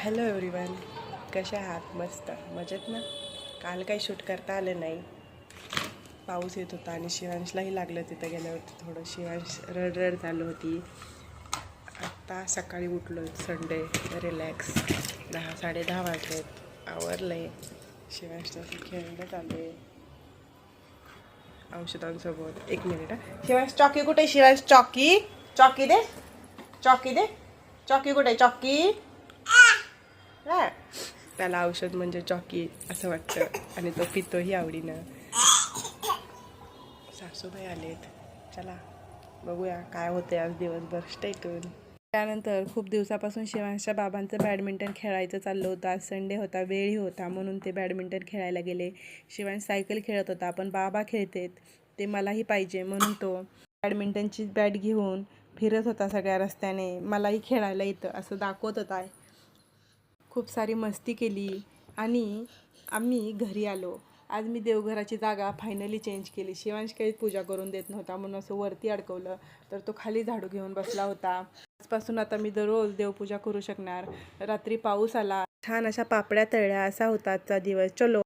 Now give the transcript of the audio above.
Hello everyone, कशा आहात? मस्त मजेत ना. काल काही शूट करता आलं नाही, पाऊस येत होता आणि शिवांशलाही लागलं तिथं गेल्यावरती थोडं. शिवांश रडरड चालू होती. आत्ता सकाळी उठलो, संडे रिलॅक्स. 10-10:30 वाजलेत, आवरलं आहे. शिवांशचं खेळणं चालू आहे औषधांसोबत. 1 मिनिट. शिवांश चॉकी कुठे? शिवांश चॉकी चॉकी दे, चॉकी दे. चॉकी कुठे? चॉकी. त्याला औषध म्हणजे चॉकी असं वाटतं आणि तो पितोही आवडीनं. सासूबाई आलेत, चला बघूया काय होते आज दिवसभर. Stay tune. त्यानंतर खूप दिवसापासून शिवांशच्या बाबांचं बॅडमिंटन खेळायचं चाललं होतं. आज संडे होता, वेळही होता, म्हणून ते बॅडमिंटन खेळायला गेले. शिवांश सायकल खेळत होता, पण बाबा खेळतेत ते मलाही पाहिजे म्हणून तो बॅडमिंटनची बॅट घेऊन फिरत होता सगळ्या रस्त्याने. मलाही खेळायला येतं असं दाखवत होता. खूप सारी मस्ती केली आणि आम्ही घरी आलो. आज मी देवघराची जागा फायनली चेंज केली. शिवांश काही पूजा करून देत नव्हता म्हणून असं वरती अडकवलं, तर तो खाली झाडू घेऊन बसला होता. आजपासून आता मी दररोज देवपूजा करू शकणार. रात्री पाऊस आला, छान अशा पापड्या तळल्या. असा होता आजचा दिवस. चलो.